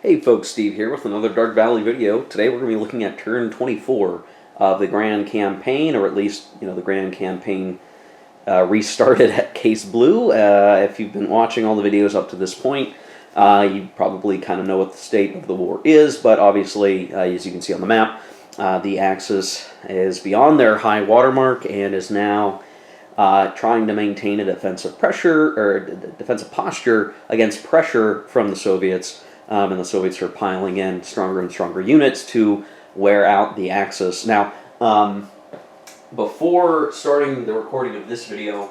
Hey folks, Steve here with another Dark Valley video. Today we're going to be looking at turn 24 of the Grand Campaign, or at least, the Grand Campaign restarted at Case Blue. If you've been watching all the videos up to this point, you probably kind of know what the state of the war is, but obviously, as you can see on the map, the Axis is beyond their high watermark and is now trying to maintain a defensive posture against pressure from the Soviets. And the Soviets are piling in stronger and stronger units to wear out the Axis. Now, before starting the recording of this video,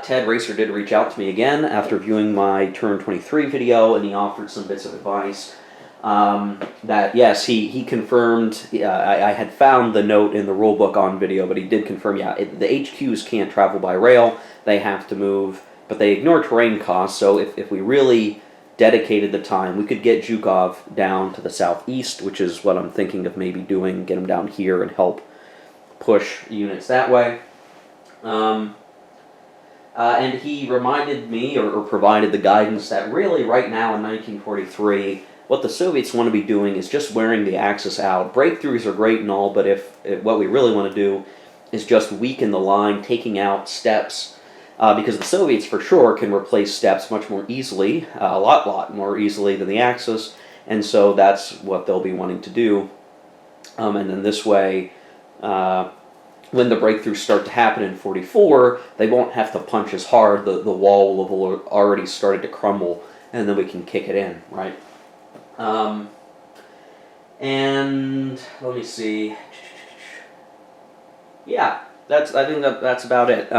Ted Racer did reach out to me again after viewing my Turn 23 video, and he offered some bits of advice. That, yes, he confirmed, I had found the note in the rulebook on video, but he did confirm, the HQs can't travel by rail, they have to move, but they ignore terrain costs, so if we really dedicated the time, we could get Zhukov down to the southeast, which is what I'm thinking of maybe doing, get him down here and help push units that way. And he reminded me, or provided the guidance, that really right now in 1943, what the Soviets want to be doing is just wearing the Axis out. Breakthroughs are great and all, but if what we really want to do is just weaken the line, taking out steps, because the Soviets for sure can replace steps much more easily, a lot more easily than the Axis, and so that's what they'll be wanting to do. And then this way, when the breakthroughs start to happen in 44, they won't have to punch as hard, the wall will have already started to crumble, and then we can kick it in, right? And let me see. Yeah, I think that's about it.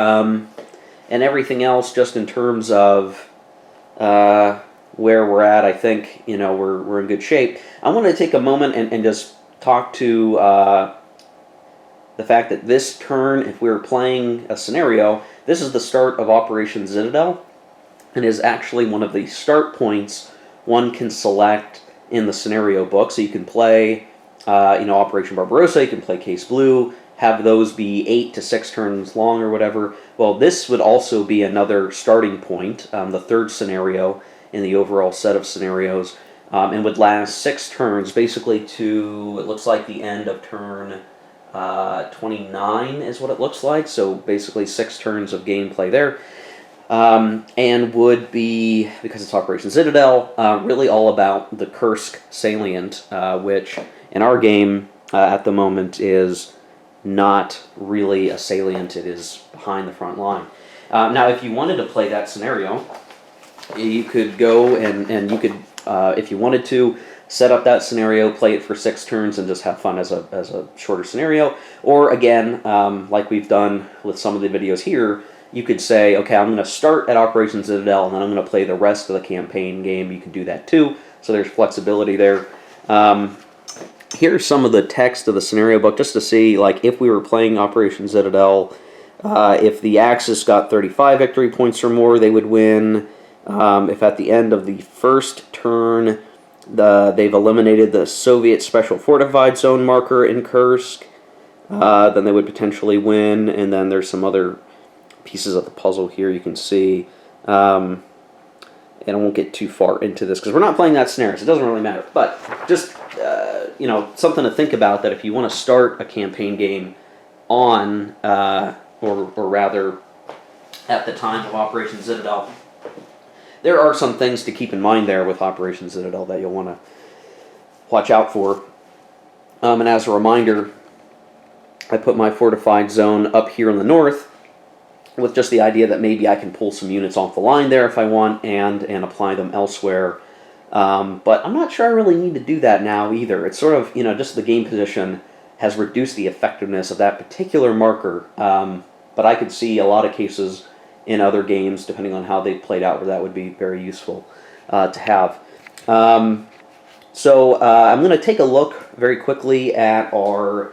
And everything else, just in terms of where we're at, I think we're in good shape. I want to take a moment and just talk to the fact that this turn, if we were playing a scenario, this is the start of Operation Citadel, and is actually one of the start points one can select in the scenario book. So you can play, Operation Barbarossa, you can play Case Blue, have those be 8 to 6 turns long or whatever. Well, this would also be another starting point, the third scenario in the overall set of scenarios, and would last 6 turns, basically to, it looks like the end of turn 29 is what it looks like, so basically 6 turns of gameplay there. And would be, because it's Operation Citadel, really all about the Kursk salient, which in our game at the moment is not really a salient, it is behind the front line. Now, if you wanted to play that scenario, you could go and you could, if you wanted to, set up that scenario, play it for 6 turns, and just have fun as a shorter scenario. Or again, like we've done with some of the videos here, you could say, okay, I'm going to start at Operation Citadel, and then I'm going to play the rest of the campaign game. You can do that too, so there's flexibility there. Here's some of the text of the scenario book, just to see, like, if we were playing Operation Citadel, if the Axis got 35 victory points or more, they would win. If at the end of the first turn, they've eliminated the Soviet Special Fortified Zone marker in Kursk, then they would potentially win. And then there's some other pieces of the puzzle here you can see. And I won't get too far into this because we're not playing that scenario, so it doesn't really matter. But just, something to think about, that if you want to start a campaign game on, or rather at the time of Operation Citadel, there are some things to keep in mind there with Operation Citadel that you'll want to watch out for. And as a reminder, I put my fortified zone up here in the north, with just the idea that maybe I can pull some units off the line there if I want, and apply them elsewhere. But I'm not sure I really need to do that now either. It's sort of, just the game position has reduced the effectiveness of that particular marker. But I could see a lot of cases in other games, depending on how they played out, where that would be very useful to have. So I'm going to take a look very quickly at our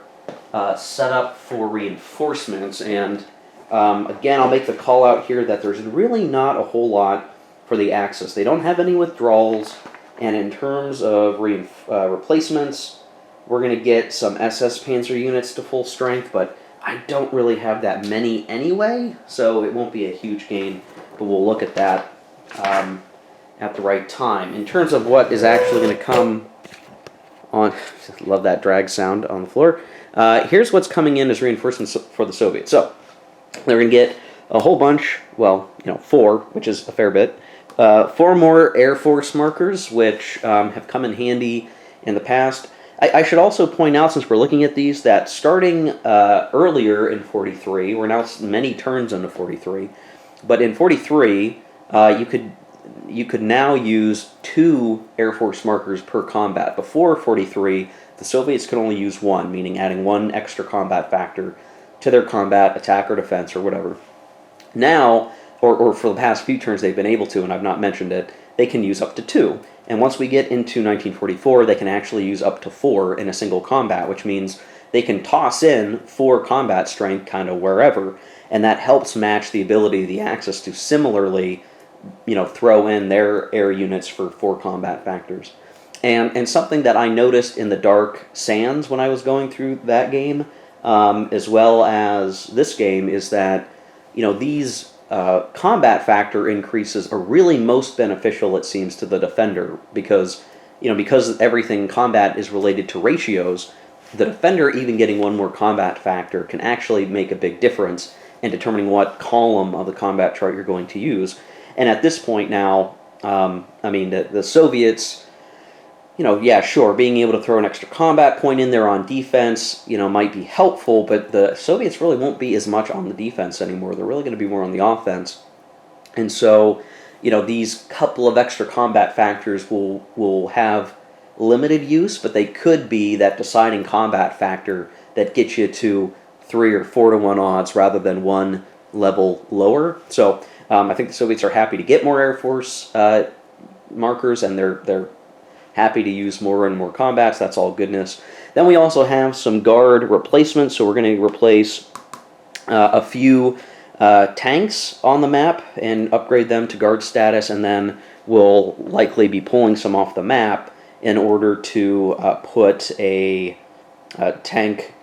setup for reinforcements, and again, I'll make the call out here that there's really not a whole lot for the Axis. They don't have any withdrawals, and in terms of replacements, we're going to get some SS Panzer units to full strength, but I don't really have that many anyway, so it won't be a huge gain, but we'll look at that. at the right time. In terms of what is actually going to come on, love that drag sound on the floor. Here's what's coming in as reinforcements for the Soviets. So they're going to get a whole bunch, well, 4, which is a fair bit. 4 more Air Force markers, which have come in handy in the past. I should also point out, since we're looking at these, that starting earlier in 43, we're now many turns into 43, but in 43, you could now use 2 Air Force markers per combat. Before 43, the Soviets could only use 1, meaning adding 1 extra combat factor to their combat, attack, or defense, or whatever. Now, or for the past few turns they've been able to, and I've not mentioned it, they can use up to 2. And once we get into 1944, they can actually use up to 4 in a single combat, which means they can toss in 4 combat strength kind of wherever, and that helps match the ability of the Axis to similarly, throw in their air units for 4 combat factors. And something that I noticed in the Dark Sands when I was going through that game, as well as this game, is that these combat factor increases are really most beneficial, it seems, to the defender, because everything in combat is related to ratios. The defender even getting 1 more combat factor can actually make a big difference in determining what column of the combat chart you're going to use. And at this point now, the Soviets, sure, being able to throw an extra combat point in there on defense, might be helpful, but the Soviets really won't be as much on the defense anymore. They're really going to be more on the offense. And so, these couple of extra combat factors will have limited use, but they could be that deciding combat factor that gets you to 3 or 4 to 1 odds rather than 1 level lower. So I think the Soviets are happy to get more Air Force markers, and they're happy to use more and more combats. That's all goodness. Then we also have some guard replacements, so we're going to replace a few tanks on the map and upgrade them to guard status, and then we'll likely be pulling some off the map in order to put a tank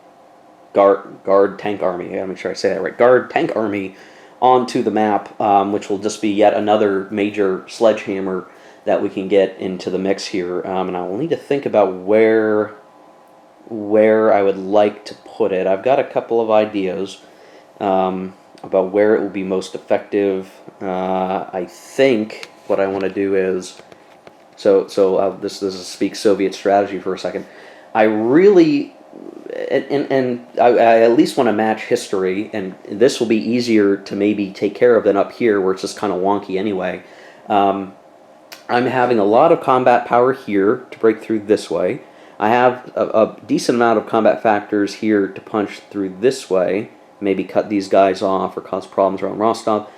guard tank army. I gotta make sure I say that right. Guard tank army onto the map, which will just be yet another major sledgehammer that we can get into the mix here. And I will need to think about where I would like to put it. I've got a couple of ideas about where it will be most effective. I think what I want to do is, this is speak Soviet strategy for a second. I really, and I at least want to match history, and this will be easier to maybe take care of than up here where it's just kind of wonky anyway. I'm having a lot of combat power here to break through this way. I have a decent amount of combat factors here to punch through this way, maybe cut these guys off or cause problems around Rostov.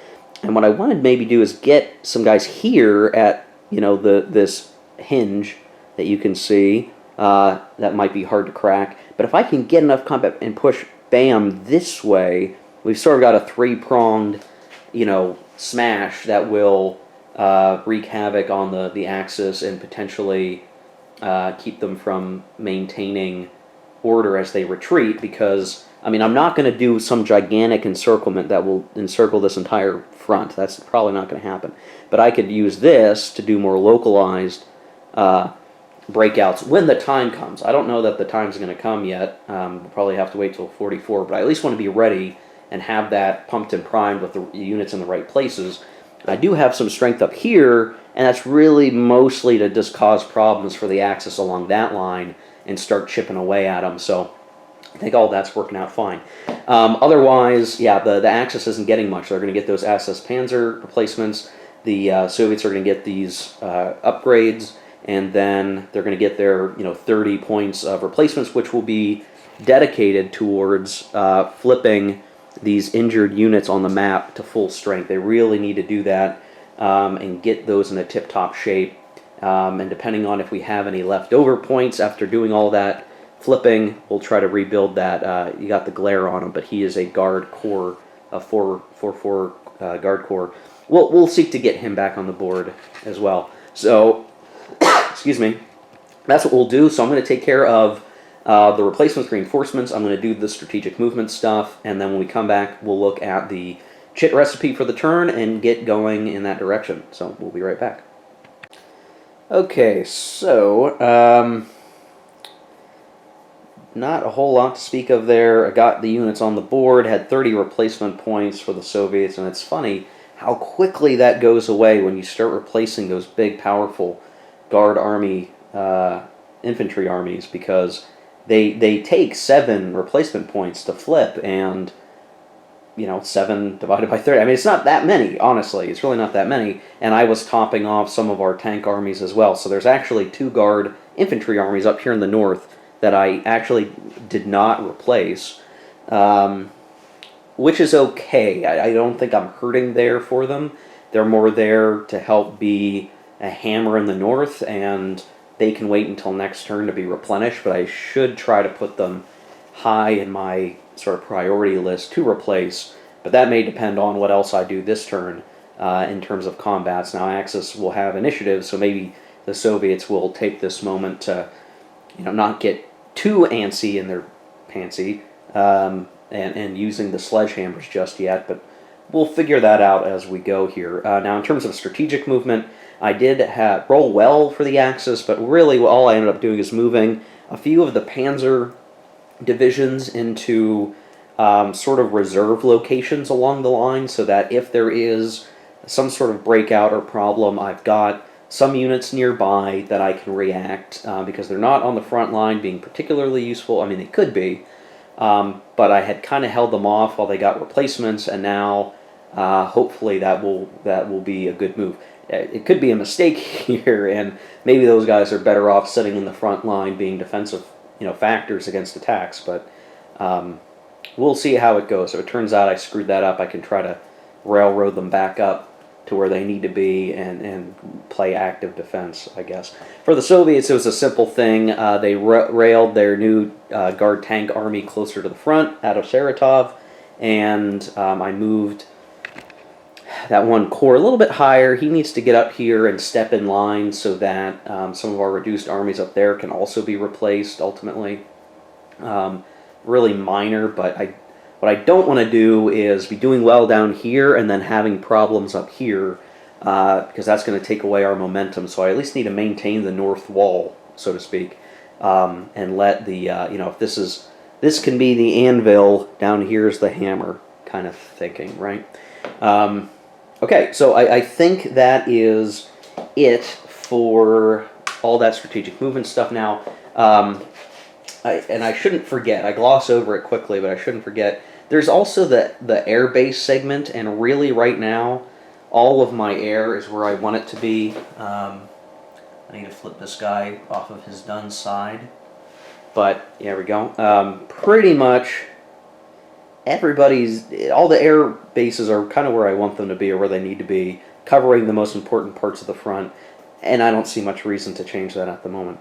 And what I want to maybe do is get some guys here at this hinge that you can see that might be hard to crack. But if I can get enough combat and push bam this way, we've sort of got a 3-pronged smash that will wreak havoc on the Axis and potentially keep them from maintaining order as they retreat, because I'm not going to do some gigantic encirclement that will encircle this entire front. That's probably not going to happen. But I could use this to do more localized breakouts when the time comes. I don't know that the time's going to come yet. We'll probably have to wait till 44, but I at least want to be ready and have that pumped and primed with the units in the right places. I do have some strength up here, and that's really mostly to just cause problems for the Axis along that line and start chipping away at them. So I think all that's working out fine. Otherwise, the Axis isn't getting much. They're going to get those SS Panzer replacements. The Soviets are going to get these upgrades, and then they're going to get their 30 points of replacements, which will be dedicated towards flipping these injured units on the map to full strength. They really need to do that and get those in a tip-top shape. And depending on if we have any leftover points after doing all that flipping, we'll try to rebuild that. You got the glare on him, but he is a guard corps, a 4-4 guard corps. We'll seek to get him back on the board as well. So, excuse me, that's what we'll do. So I'm going to take care of the replacements, reinforcements. I'm going to do the strategic movement stuff, and then when we come back, we'll look at the chit recipe for the turn and get going in that direction. So we'll be right back. Okay, so not a whole lot to speak of there. I got the units on the board, had 30 replacement points for the Soviets, and it's funny how quickly that goes away when you start replacing those big, powerful Guard Army infantry armies, because they take 7 replacement points to flip, and 7 divided by 30. I mean, it's not that many, honestly. It's really not that many. And I was topping off some of our tank armies as well. So there's actually 2 Guard infantry armies up here in the north that I actually did not replace, which is okay. I don't think I'm hurting there for them. They're more there to help be a hammer in the north, and they can wait until next turn to be replenished, but I should try to put them high in my sort of priority list to replace, but that may depend on what else I do this turn in terms of combats. Now, Axis will have initiative, so maybe the Soviets will take this moment to not get too antsy in their pantsy and using the sledgehammers just yet, but we'll figure that out as we go here. Now, in terms of strategic movement, I did roll well for the Axis, but really all I ended up doing is moving a few of the Panzer divisions into sort of reserve locations along the line, so that if there is some sort of breakout or problem, I've got some units nearby that I can react, because they're not on the front line being particularly useful. I mean, they could be, but I had kind of held them off while they got replacements, and now hopefully that will be a good move. It could be a mistake here, and maybe those guys are better off sitting in the front line being defensive factors against attacks, but we'll see how it goes. If it turns out I screwed that up, I can try to railroad them back up to where they need to be and play active defense, I guess. For the Soviets, it was a simple thing. They railed their new Guard tank army closer to the front out of Saratov, and I moved that one corps a little bit higher. He needs to get up here and step in line so that some of our reduced armies up there can also be replaced ultimately. Really minor, but what I don't want to do is be doing well down here and then having problems up here, because that's going to take away our momentum. So I at least need to maintain the north wall, so to speak, and let the if this can be the anvil, down here's the hammer kind of thinking, right? Okay, so I think that is it for all that strategic movement stuff now. And I shouldn't forget, I gloss over it quickly, but I shouldn't forget, there's also the air base segment, and really right now, all of my air is where I want it to be. I need to flip this guy off of his done side. But, there we go. Pretty much all the air bases are kind of where I want them to be, or where they need to be, covering the most important parts of the front, and I don't see much reason to change that at the moment.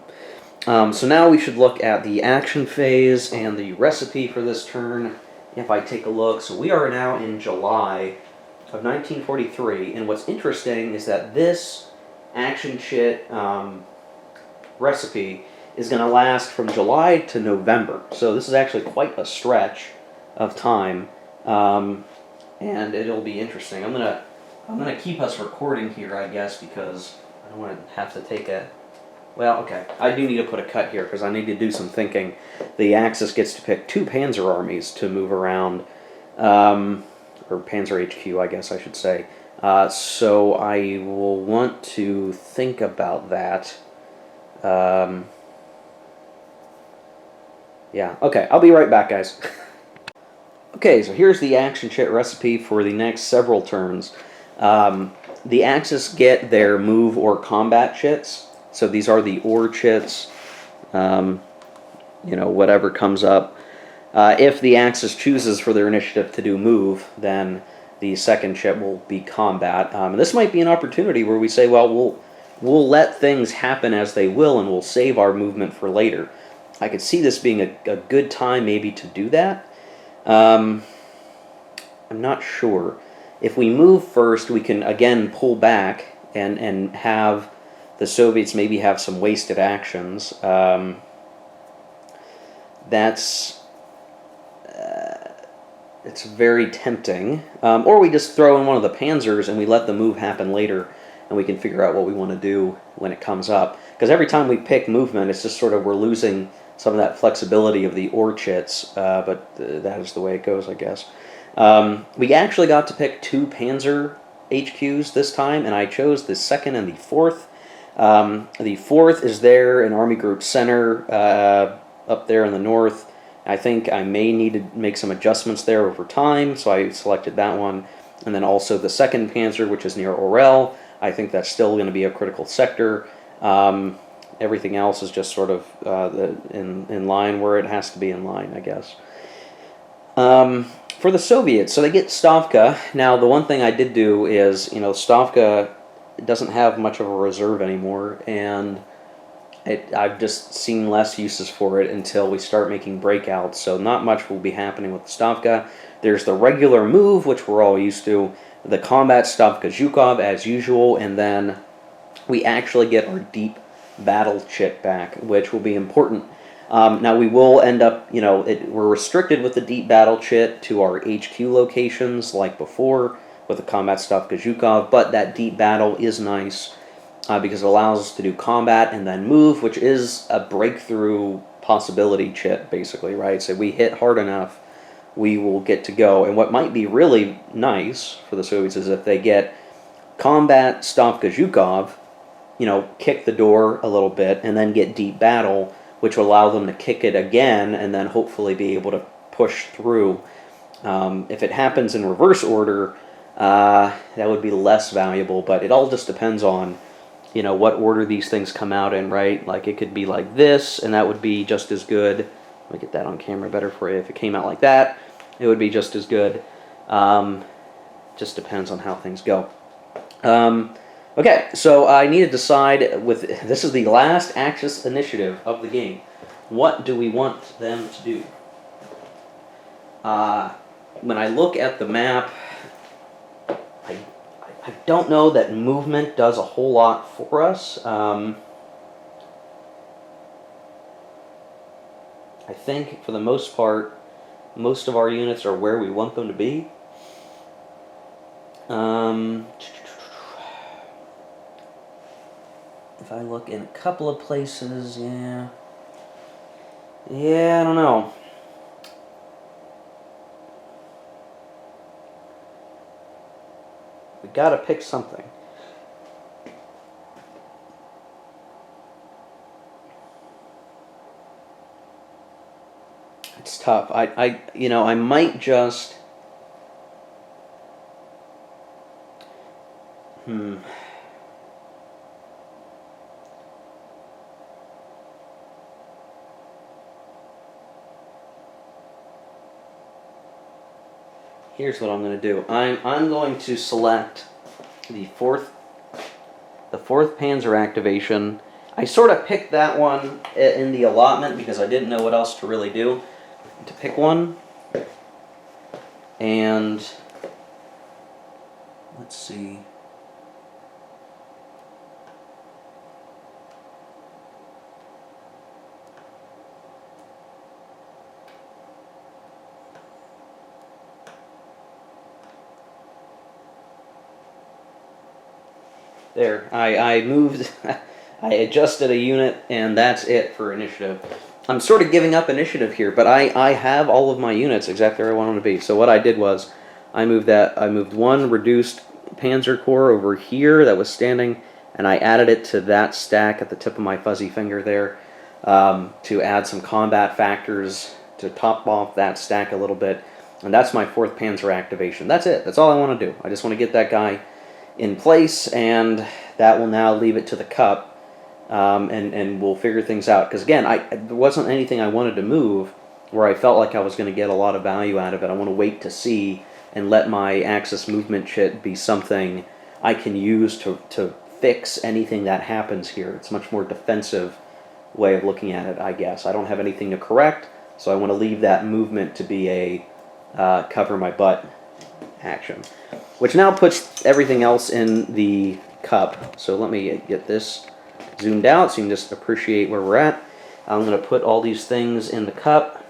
So now we should look at the action phase and the recipe for this turn. If I take a look, so we are now in July of 1943, and what's interesting is that this action chit recipe is going to last from July to November. So this is actually quite a stretch of time, and it'll be interesting. I'm gonna keep us recording here, I guess, because I don't want to have to take a. Well, okay, I do need to put a cut here because I need to do some thinking. The Axis gets to pick 2 Panzer armies to move around, or Panzer HQ, I guess I should say. So I will want to think about that. Yeah, okay, I'll be right back, guys. Okay, so here's the action chit recipe for the next several turns. The Axis get their move or combat chits. So these are the or chits, whatever comes up. If the Axis chooses for their initiative to do move, then the second chit will be combat. And this might be an opportunity where we say, well, we'll let things happen as they will, and we'll save our movement for later. I could see this being a good time maybe to do that. I'm not sure. If we move first, we can again pull back and have the Soviets maybe have some wasted actions. It's very tempting. Or we just throw in one of the panzers and we let the move happen later. and we can figure out what we want to do when it comes up. Because every time we pick movement, it's just sort of we're losing some of that flexibility of the ore chits, but that is the way it goes, I guess. We actually got to pick 2 Panzer HQs this time, and I chose the 2nd and the 4th. The 4th is there in Army Group Center, up there in the north. I think I may need to make some adjustments there over time, so I selected that one. And then also the 2nd Panzer, which is near Orel. I think that's still going to be a critical sector. Everything else is just sort of in line where it has to be in line, I guess. For the Soviets, so they get Stavka. Now, the one thing I did do is, Stavka doesn't have much of a reserve anymore, and I've just seen less uses for it until we start making breakouts, so not much will be happening with the Stavka. There's the regular move, which we're all used to, the combat Stavka Zhukov as usual, and then we actually get our deep battle chit back, which will be important. Now we will end up, we're restricted with the deep battle chit to our HQ locations like before with the combat Stavka Zhukov, but that deep battle is nice because it allows us to do combat and then move, which is a breakthrough possibility chit, basically, right? So we hit hard enough, we will get to go. And what might be really nice for the Soviets is if they get combat Stavka Zhukov, kick the door a little bit, and then get deep battle, which will allow them to kick it again and then hopefully be able to push through. If it happens in reverse order, that would be less valuable, but it all just depends on, what order these things come out in, right? Like, it could be like this, and that would be just as good. Let me get that on camera better for you. If it came out like that, it would be just as good. Just depends on how things go. Okay, so I need to decide this is the last Axis initiative of the game. What do we want them to do? When I look at the map, I don't know that movement does a whole lot for us. I think for the most part, most of our units are where we want them to be. If I look in a couple of places, yeah, I don't know. We gotta pick something. It's tough. I might just. Here's what I'm going to do. I'm going to select the fourth Panzer activation. I sort of picked that one in the allotment because I didn't know what else to really do. To pick one, and let's see. There, I moved, I adjusted a unit, and that's it for initiative. I'm sort of giving up initiative here, but I have all of my units exactly where I want them to be. So what I did was, I moved one reduced Panzer Corps over here that was standing, and I added it to that stack at the tip of my fuzzy finger there to add some combat factors to top off that stack a little bit. And that's my 4th Panzer activation. That's it. That's all I want to do. I just want to get that guy in place, and that will now leave it to the cup, and we'll figure things out. Because again, there wasn't anything I wanted to move where I felt like I was going to get a lot of value out of it. I want to wait to see and let my Axis movement chit be something I can use to fix anything that happens here. It's a much more defensive way of looking at it, I guess. I don't have anything to correct, so I want to leave that movement to be a cover my butt action. Which now puts everything else in the cup. So let me get this zoomed out so you can just appreciate where we're at. I'm going to put all these things in the cup.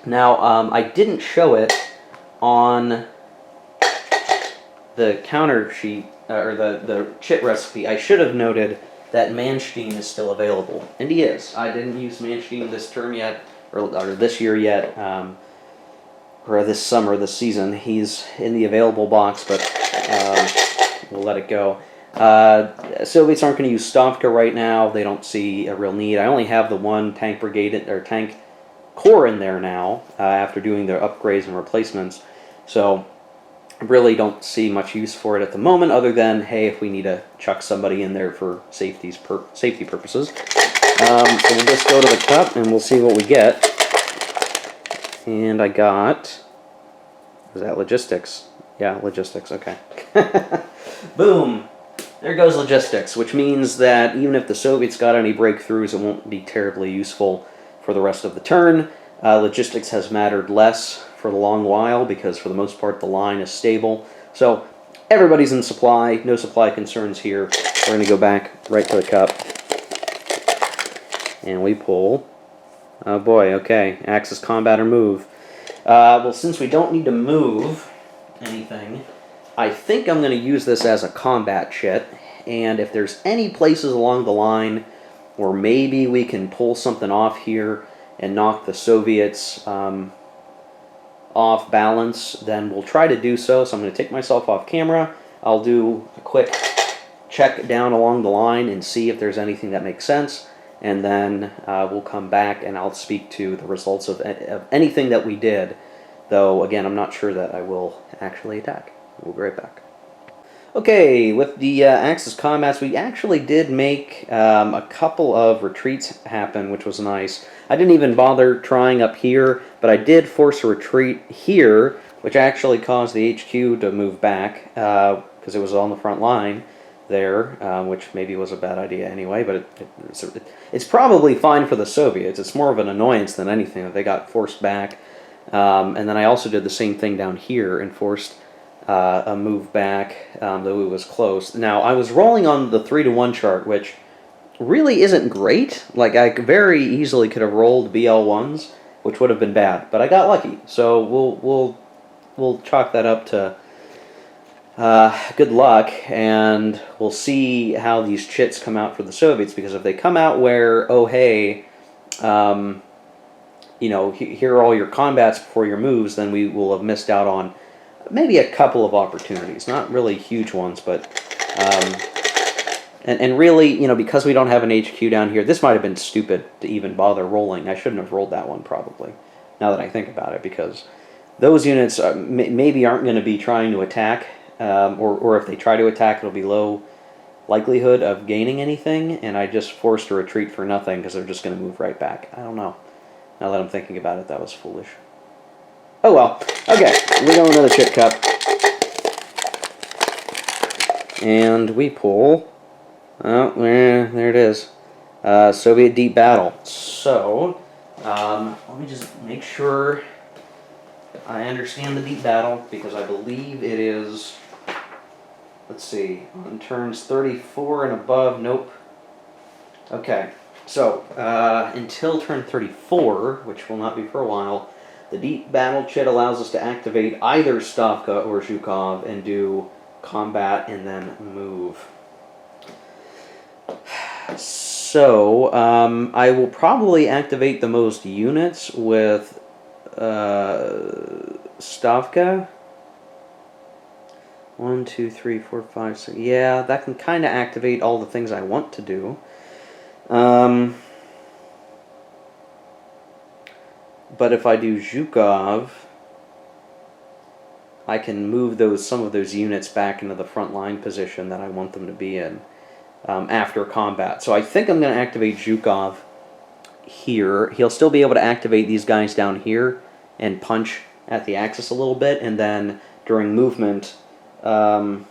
Now, I didn't show it on the counter sheet or the chit recipe, I should have noted that Manstein is still available, and he is. I didn't use Manstein this term yet, or this year yet, or this summer, this season. He's in the available box, but we'll let it go. Soviets aren't going to use Stavka right now. They don't see a real need. I only have the one tank brigade or tank corps in there now after doing their upgrades and replacements. So I really don't see much use for it at the moment, other than, hey, if we need to chuck somebody in there for safety purposes. So we'll just go to the cup and we'll see what we get. And I got, was that logistics? Yeah, logistics, okay. Boom! There goes logistics, which means that even if the Soviets got any breakthroughs, it won't be terribly useful for the rest of the turn. Logistics has mattered less for the long while because for the most part the line is stable. So everybody's in supply, no supply concerns here. We're going to go back right to the cup. And we pull. Oh boy, okay. Axis combat or move. Well, since we don't need to move anything, I think I'm going to use this as a combat chit. And if there's any places along the line where maybe we can pull something off here and knock the Soviets off balance, then we'll try to do so. So I'm going to take myself off camera. I'll do a quick check down along the line and see if there's anything that makes sense. And then we'll come back and I'll speak to the results of anything that we did. Though, again, I'm not sure that I will actually attack. We'll be right back. Okay, with the Axis combats, we actually did make a couple of retreats happen, which was nice. I didn't even bother trying up here, but I did force a retreat here, which actually caused the HQ to move back, because it was on the front line there, which maybe was a bad idea anyway, but it's probably fine for the Soviets. It's more of an annoyance than anything that they got forced back. And then I also did the same thing down here and forced a move back, though it was close. Now, I was rolling on the 3-to-1 chart, which really isn't great. Like, I very easily could have rolled BL1s, which would have been bad, but I got lucky. So we'll chalk that up to good luck, and we'll see how these chits come out for the Soviets, because if they come out where, oh hey, you know, here are all your combats before your moves, then we will have missed out on maybe a couple of opportunities. Not really huge ones, but and really, you know, because we don't have an HQ down here, this might have been stupid to even bother rolling. I shouldn't have rolled that one, probably, now that I think about it, because those units maybe aren't going to be trying to attack, or if they try to attack, it'll be low likelihood of gaining anything, and I just forced a retreat for nothing because they're just going to move right back. I don't know. Now that I'm thinking about it, that was foolish. Oh well. Okay, we go another chit cup. And we pull. Oh, there it is. Soviet deep battle. So, let me just make sure I understand the deep battle, because I believe it is, let's see, on turns 34 and above, nope. Okay, so, until turn 34, which will not be for a while, the deep battle chit allows us to activate either Stavka or Zhukov and do combat and then move. So, I will probably activate the most units with Stavka. 1, 2, 3, 4, 5, 6. Yeah, that can kind of activate all the things I want to do. But if I do Zhukov, I can move some of those units back into the front line position that I want them to be in after combat. So I think I'm going to activate Zhukov here. He'll still be able to activate these guys down here and punch at the Axis a little bit, and then during movement, let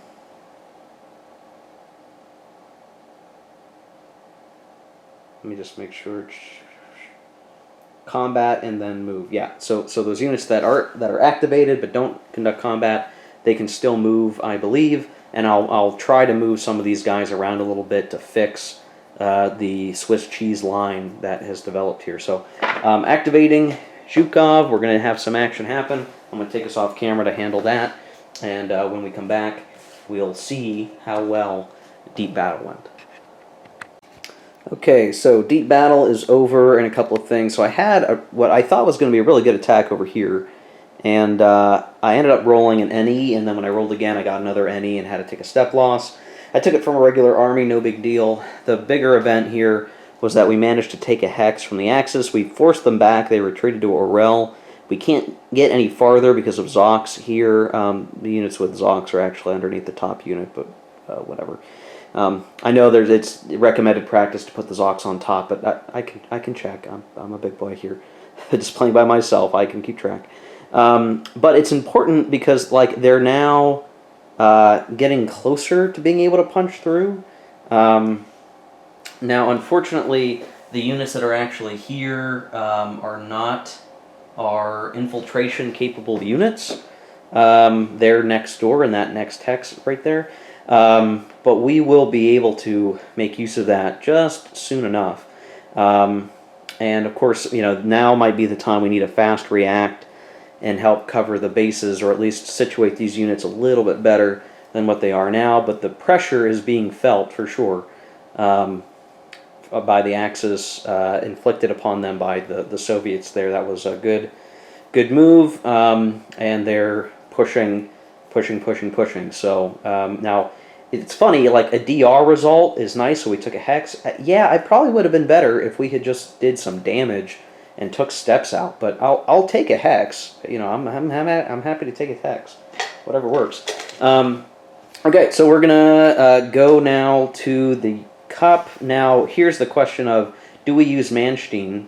me just make sure. Combat and then move. Yeah, so those units that are activated but don't conduct combat, they can still move, I believe, and I'll try to move some of these guys around a little bit to fix the Swiss cheese line that has developed here. So activating Zhukov, we're going to have some action happen. I'm going to take us off camera to handle that, and when we come back, we'll see how well Deep Battle went. Okay, so Deep Battle is over and a couple of things. So I had what I thought was going to be a really good attack over here, and I ended up rolling an NE, and then when I rolled again, I got another NE and had to take a step loss. I took it from a regular army, no big deal. The bigger event here was that we managed to take a Hex from the Axis. We forced them back. They retreated to Orel. We can't get any farther because of Zox here. The units with Zox are actually underneath the top unit, but whatever. I know it's recommended practice to put the Zox on top, but I can check. I'm a big boy here. Just playing by myself, I can keep track. But it's important because like they're now getting closer to being able to punch through. Now, unfortunately, the units that are actually here are not our infiltration-capable units. They're next door in that next hex right there. But we will be able to make use of that just soon enough. And, of course, now might be the time we need a fast react and help cover the bases, or at least situate these units a little bit better than what they are now. But the pressure is being felt, for sure, by the Axis, inflicted upon them by the Soviets there. That was a good move, and they're pushing. So now it's funny, like a DR result is nice, so we took a Hex. Yeah, it probably would have been better if we had just did some damage and took steps out, but I'll take a Hex. I'm happy to take a Hex, whatever works. Okay, so we're gonna go now to the Cup. Now, here's the question of, do we use Manstein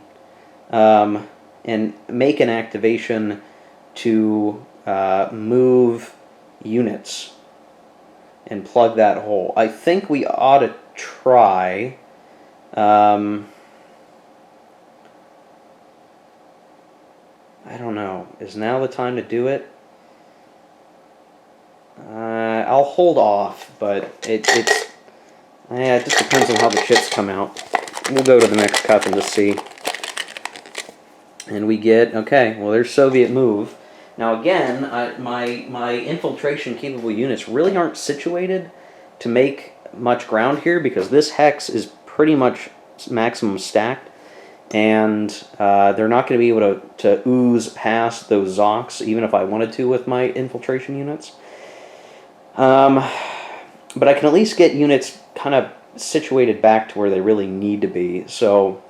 and make an activation to move units and plug that hole? I think we ought to try. I don't know. Is now the time to do it? I'll hold off, but it just depends on how the chips come out. We'll go to the next Cup and just see. And we get, okay, well, there's Soviet move. Now, again, my infiltration-capable units really aren't situated to make much ground here because this Hex is pretty much maximum stacked, and they're not going to be able to ooze past those Zox, even if I wanted to with my infiltration units. But I can at least get units kind of situated back to where they really need to be. So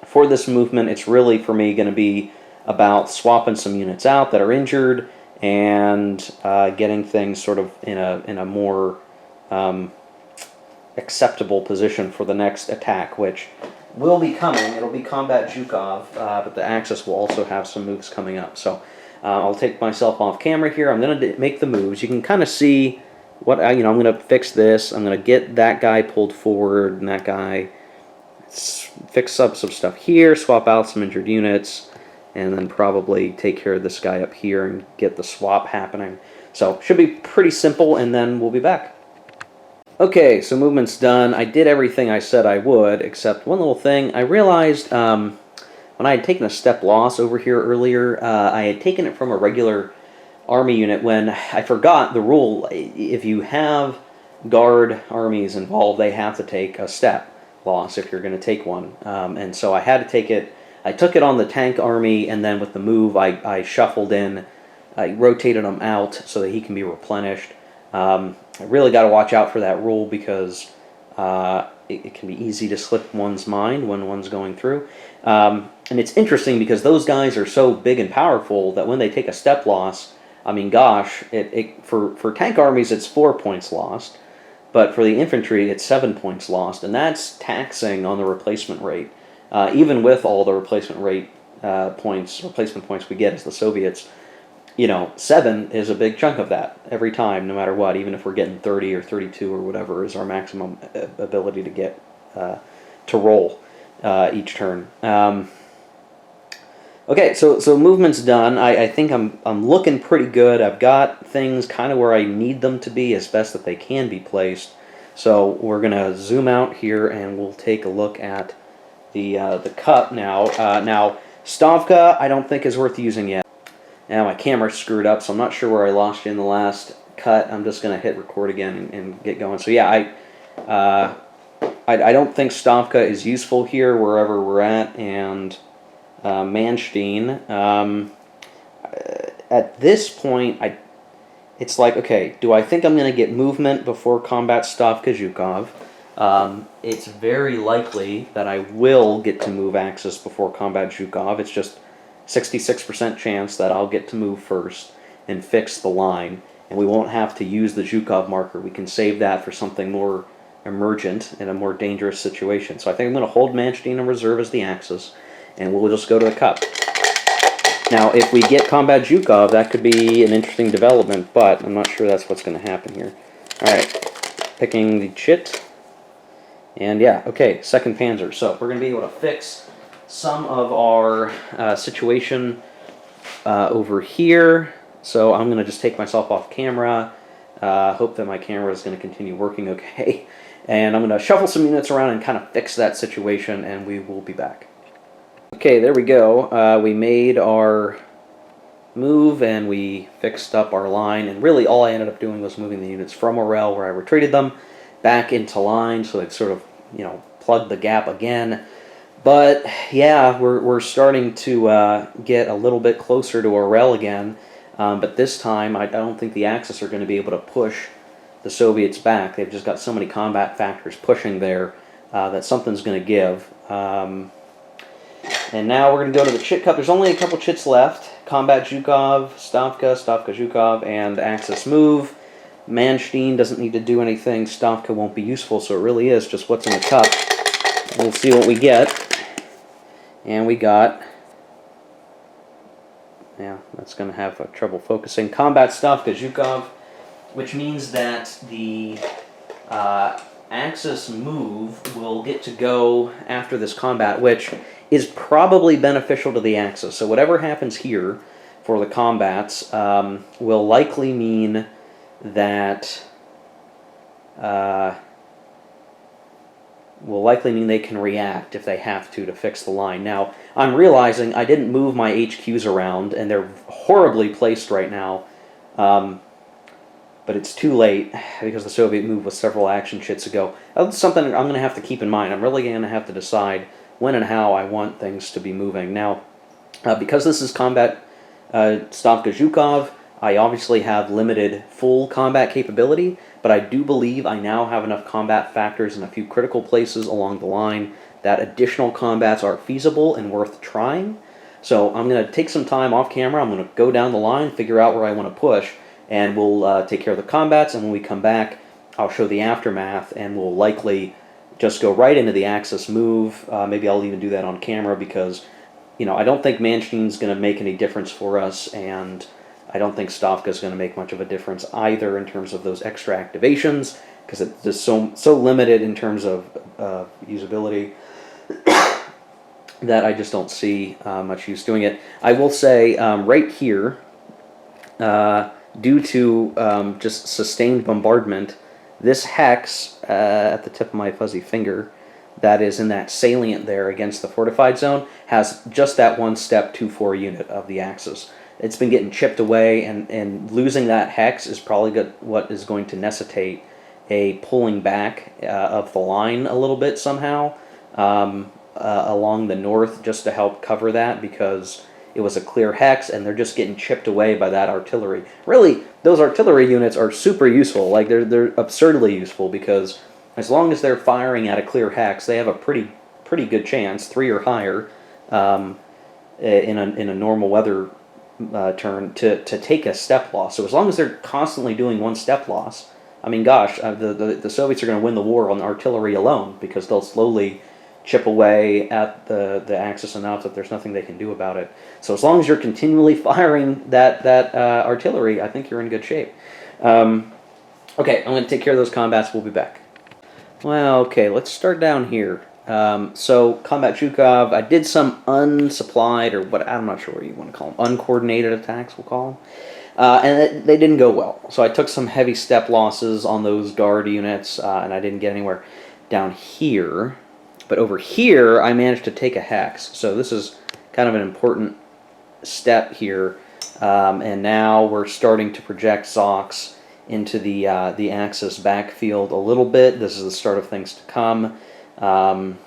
for this movement, it's really, for me, going to be about swapping some units out that are injured and getting things sort of in a more acceptable position for the next attack, which will be coming. It'll be Combat Zhukov, but the Axis will also have some moves coming up. So I'll take myself off camera here. I'm going to make the moves. You can kind of see what I'm going to fix this. I'm going to get that guy pulled forward and that guy. Fix up some stuff here, swap out some injured units, and then probably take care of this guy up here and get the swap happening. So should be pretty simple, and then we'll be back. Okay, so movement's done. I did everything I said I would, except one little thing. I realized when I had taken a step loss over here earlier, I had taken it from a regular army unit when I forgot the rule. If you have guard armies involved, they have to take a step loss if you're going to take one. And so I had to take it. I took it on the tank army, and then with the move, I shuffled in. I rotated him out so that he can be replenished. I really got to watch out for that rule because it can be easy to slip one's mind when one's going through. And it's interesting because those guys are so big and powerful that when they take a step loss, I mean, gosh, for tank armies, it's 4 points lost. But for the infantry, it's 7 points lost, and that's taxing on the replacement rate. Even with all the replacement points we get as the Soviets, 7 is a big chunk of that every time, no matter what. Even if we're getting 30 or 32 or whatever is our maximum ability to get to roll each turn. Okay, so movement's done. I think I'm looking pretty good. I've got things kind of where I need them to be as best that they can be placed. So we're gonna zoom out here and we'll take a look at the Cup now. Now Stavka I don't think is worth using yet. Now my camera's screwed up, so I'm not sure where I lost you in the last cut, I'm just going to hit record again and get going. So yeah, I don't think Stavka is useful here wherever we're at, and Manstein. At this point, it's like, okay, do I think I'm going to get movement before combat Stavka Zhukov? It's very likely that I will get to move Axis before combat Zhukov. It's just 66% chance that I'll get to move first and fix the line, and we won't have to use the Zhukov marker. We can save that for something more emergent in a more dangerous situation. So I think I'm going to hold Manstein in reserve as the Axis, and we'll just go to the cup. Now, if we get combat Zhukov, that could be an interesting development, but I'm not sure that's what's going to happen here. Alright, picking the chit. And yeah, okay, 2nd Panzer. So we're going to be able to fix some of our situation over here. So I'm going to just take myself off camera. Hope that my camera is going to continue working okay. And I'm going to shuffle some units around and kind of fix that situation, and we will be back. Okay, there we go. We made our move and we fixed up our line, and really all I ended up doing was moving the units from Orel, where I retreated them, back into line, so they've sort of, plugged the gap again. But yeah, we're starting to get a little bit closer to Orel again, but this time I don't think the Axis are going to be able to push the Soviets back. They've just got so many combat factors pushing there that something's going to give. And now we're going to go to the Chit Cup. There's only a couple chits left. Combat Zhukov, Stavka Zhukov, and Axis move. Manstein doesn't need to do anything. Stavka won't be useful, so it really is just what's in the cup. We'll see what we get. And we got... yeah, that's going to have trouble focusing. Combat Stavka Zhukov, which means that the Axis move will get to go after this combat, which is probably beneficial to the Axis. So whatever happens here for the combats will likely mean that they can react if they have to fix the line. Now, I'm realizing I didn't move my HQs around, and they're horribly placed right now. But it's too late because the Soviet move was several action chits ago. That's something I'm going to have to keep in mind. I'm really going to have to decide when and how I want things to be moving. Now, because this is combat Stavka Zhukov, I obviously have limited full combat capability, but I do believe I now have enough combat factors in a few critical places along the line that additional combats are feasible and worth trying. So I'm going to take some time off camera. I'm going to go down the line, figure out where I want to push, and we'll take care of the combats, and when we come back, I'll show the aftermath, and we'll likely just go right into the Axis move. Maybe I'll even do that on camera because, I don't think Manstein's going to make any difference for us, and I don't think Stavka's going to make much of a difference either in terms of those extra activations, because it's just so limited in terms of usability that I just don't see much use doing it. I will say right here, due to just sustained bombardment, this hex at the tip of my fuzzy finger that is in that salient there against the fortified zone has just that 1-step 2-4 unit of the Axis. It's been getting chipped away, and losing that hex is probably what is going to necessitate a pulling back of the line a little bit somehow along the north, just to help cover that, because it was a clear hex, and they're just getting chipped away by that artillery. Really, those artillery units are super useful. Like, they're absurdly useful, because as long as they're firing at a clear hex, they have a pretty good chance, 3 or higher, in a normal weather turn, to take a step loss. So as long as they're constantly doing 1 step loss, I mean, gosh, the Soviets are going to win the war on artillery alone, because they'll slowly chip away at the Axis enough that there's nothing they can do about it. So as long as you're continually firing that artillery, I think you're in good shape. Okay, I'm going to take care of those combats. We'll be back. Well, okay, let's start down here. So combat Zhukov, I did some unsupplied, or what, I'm not sure what you want to call them, uncoordinated attacks, we'll call them. And they didn't go well. So I took some heavy step losses on those guard units, and I didn't get anywhere down here. But over here, I managed to take a hex. So this is kind of an important step here. And now we're starting to project Zox into the Axis backfield a little bit. This is the start of things to come. And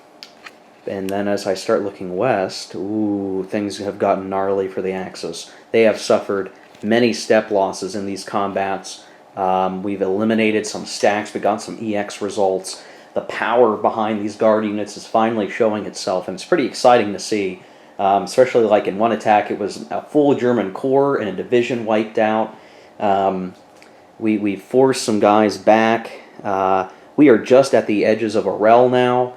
then as I start looking west, ooh, things have gotten gnarly for the Axis. They have suffered many step losses in these combats. We've eliminated some stacks. We got some EX results. The power behind these guard units is finally showing itself, and it's pretty exciting to see. Especially like in one attack, it was a full German corps and a division wiped out. We forced some guys back. We are just at the edges of Arel now.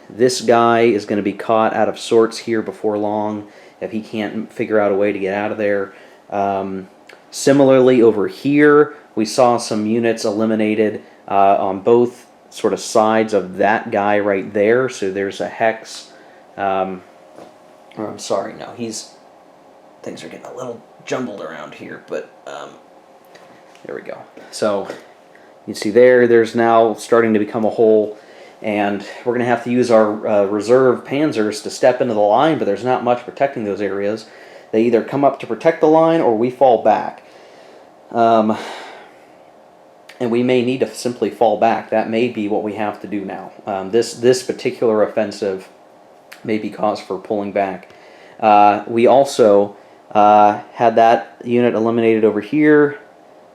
This guy is going to be caught out of sorts here before long if he can't figure out a way to get out of there. Similarly, over here, we saw some units eliminated on both sort of sides of that guy right there. So there's a Hex. Or I'm sorry, no, things are getting a little jumbled around here, but there we go. So you see there's now starting to become a hole. And we're going to have to use our reserve panzers to step into the line, but there's not much protecting those areas. They either come up to protect the line or we fall back. And we may need to simply fall back. That may be what we have to do now. This particular offensive may be cause for pulling back. We also had that unit eliminated over here.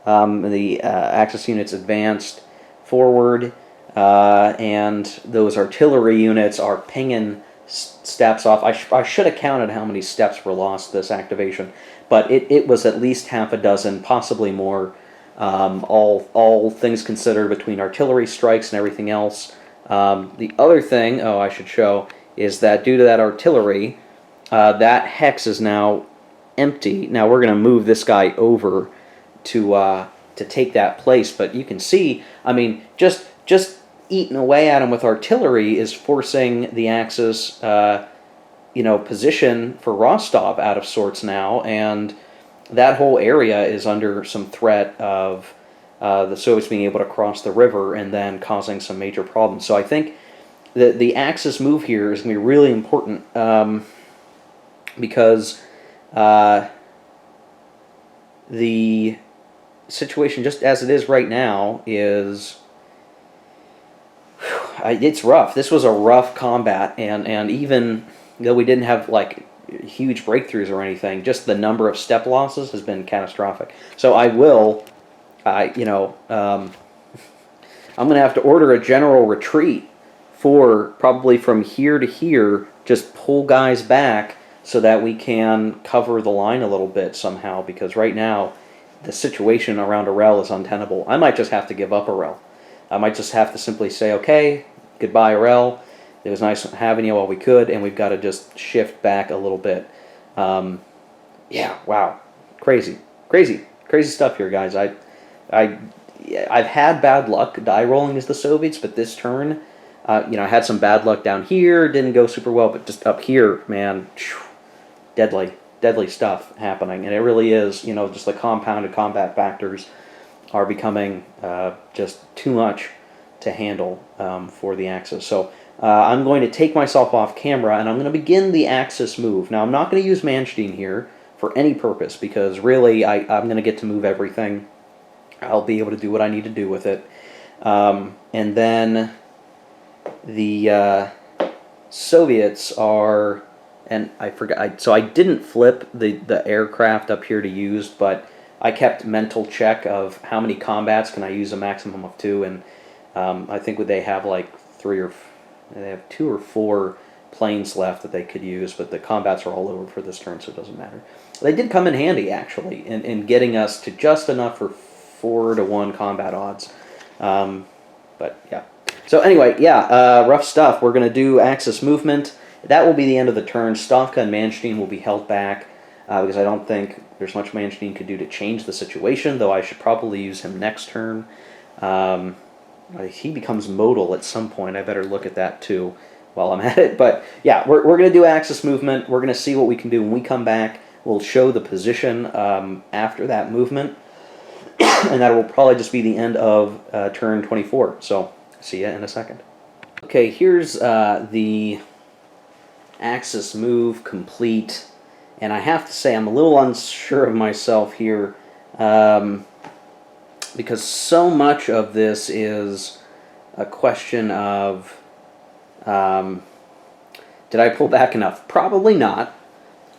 The Axis units advanced forward. And those artillery units are pinging steps off. I should have counted how many steps were lost this activation, but it was at least half a dozen, possibly more, all things considered between artillery strikes and everything else. The other thing, I should show, is that due to that artillery, that Hex is now empty. Now we're going to move this guy over to take that place, but you can see, I mean, just eating away at him with artillery is forcing the Axis, position for Rostov out of sorts now, and that whole area is under some threat of the Soviets being able to cross the river and then causing some major problems. So I think that the Axis move here is going to be really important because the situation, just as it is right now, is... it's rough. This was a rough combat, and even though we didn't have like huge breakthroughs or anything, just the number of step losses has been catastrophic. So I'm going to have to order a general retreat for probably from here to here, just pull guys back so that we can cover the line a little bit somehow, because right now the situation around Arel is untenable. I might just have to give up Arel. I might just have to simply say, okay, goodbye, Arel. It was nice having you while we could, and we've got to just shift back a little bit. Yeah, wow. Crazy stuff here, guys. I've had bad luck die rolling as the Soviets, but this turn, I had some bad luck down here. Didn't go super well, but just up here, man, deadly stuff happening. And it really is, just the compounded combat factors are becoming just too much to handle for the Axis. So I'm going to take myself off camera, and I'm going to begin the Axis move. Now, I'm not going to use Manstein here for any purpose, because really I'm going to get to move everything. I'll be able to do what I need to do with it. And then the Soviets are... And I forgot... So I didn't flip the aircraft up here to use, but I kept mental check of how many combats can I use a maximum of 2, and I think they have like 2 or 4 planes left that they could use, but the combats are all over for this turn, so it doesn't matter. They did come in handy, actually, in getting us to just enough for 4-to-1 combat odds. But yeah. So anyway, rough stuff. We're going to do Axis movement. That will be the end of the turn. Stavka and Manstein will be held back, because I don't think there's much Manstein could do to change the situation, though I should probably use him next turn. He becomes modal at some point. I better look at that too while I'm at it. But yeah, we're going to do Axis movement. We're going to see what we can do when we come back. We'll show the position after that movement, and that will probably just be the end of turn 24. So see you in a second. Okay, here's the Axis move complete. And I have to say, I'm a little unsure of myself here. because so much of this is a question of, did I pull back enough? Probably not.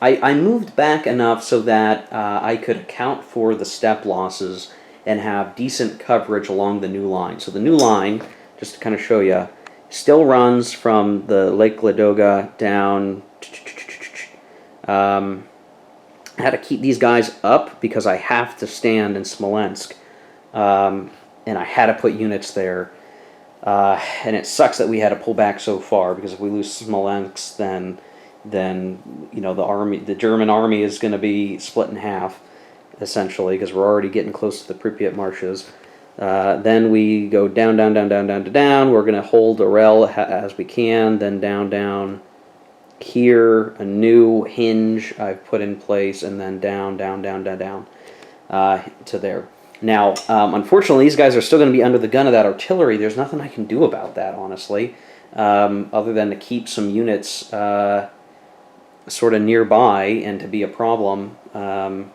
I moved back enough so that I could account for the step losses and have decent coverage along the new line. So the new line, just to kind of show you, still runs from the Lake Ladoga down. I had to keep these guys up because I have to stand in Smolensk, and I had to put units there. And it sucks that we had to pull back so far, because if we lose Smolensk, then the German army is going to be split in half, essentially, because we're already getting close to the Pripyat marshes. Then we go down, down, down, down, down, down. We're going to hold Orel as we can. Then down, down. Here, a new hinge I've put in place, and then down, down, down, down, down to there. Now, unfortunately, these guys are still going to be under the gun of that artillery. There's nothing I can do about that, honestly, other than to keep some units sort of nearby and to be a problem. And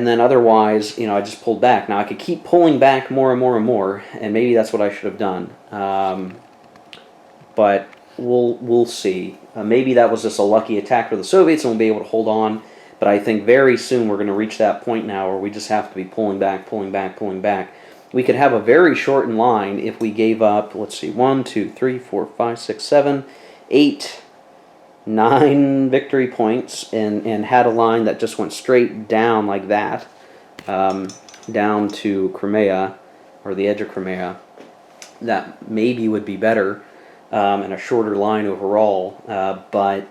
then otherwise, I just pulled back. Now, I could keep pulling back more and more and more, and maybe that's what I should have done. But we'll see. Maybe that was just a lucky attack for the Soviets, and we'll be able to hold on. But I think very soon we're going to reach that point now where we just have to be pulling back, pulling back, pulling back. We could have a very shortened line if we gave up, let's see, 1, 2, 3, 4, 5, 6, 7, 8, 9 victory points, and had a line that just went straight down like that, down to Crimea, or the edge of Crimea. That maybe would be better, and a shorter line overall, but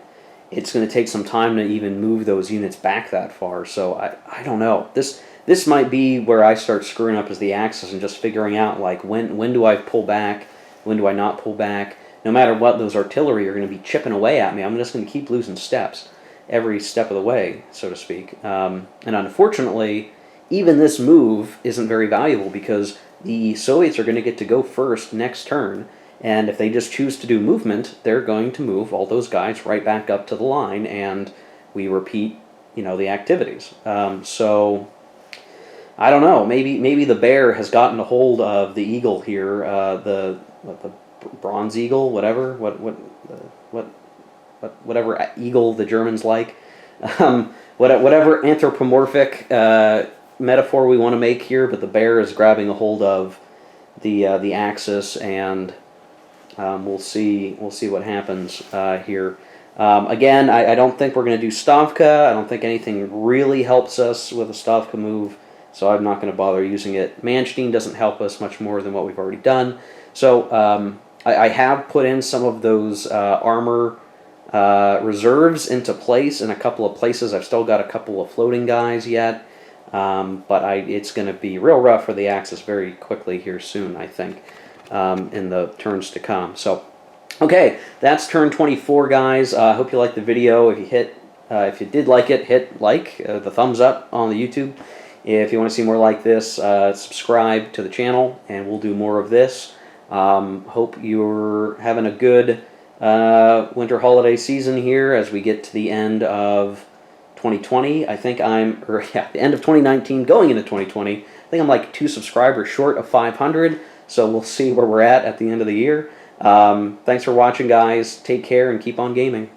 it's going to take some time to even move those units back that far. So I don't know. This might be where I start screwing up as the Axis and just figuring out, like, when do I pull back, when do I not pull back. No matter what, those artillery are going to be chipping away at me. I'm just going to keep losing steps every step of the way, so to speak. And unfortunately, even this move isn't very valuable, because the Soviets are going to get to go first next turn. And if they just choose to do movement, they're going to move all those guys right back up to the line, and we repeat, the activities. So I don't know. Maybe the bear has gotten a hold of the eagle here, the bronze eagle, whatever, whatever eagle the Germans like, whatever anthropomorphic metaphor we want to make here. But the bear is grabbing a hold of the Axis, and we'll see what happens here. Again, I don't think we're going to do Stavka. I don't think anything really helps us with a Stavka move, so I'm not going to bother using it. Manstein doesn't help us much more than what we've already done. So I have put in some of those armor reserves into place in a couple of places. I've still got a couple of floating guys yet, but it's going to be real rough for the Axis very quickly here soon, I think. In the turns to come. So, okay, that's turn 24, guys. I hope you liked the video. If you did like it, hit like, the thumbs up on the YouTube. If you want to see more like this, subscribe to the channel, and we'll do more of this. Hope you're having a good winter holiday season here as we get to the end of 2020. I think the end of 2019, going into 2020. I think I'm like 2 subscribers short of 500. So we'll see where we're at the end of the year. Thanks for watching, guys. Take care and keep on gaming.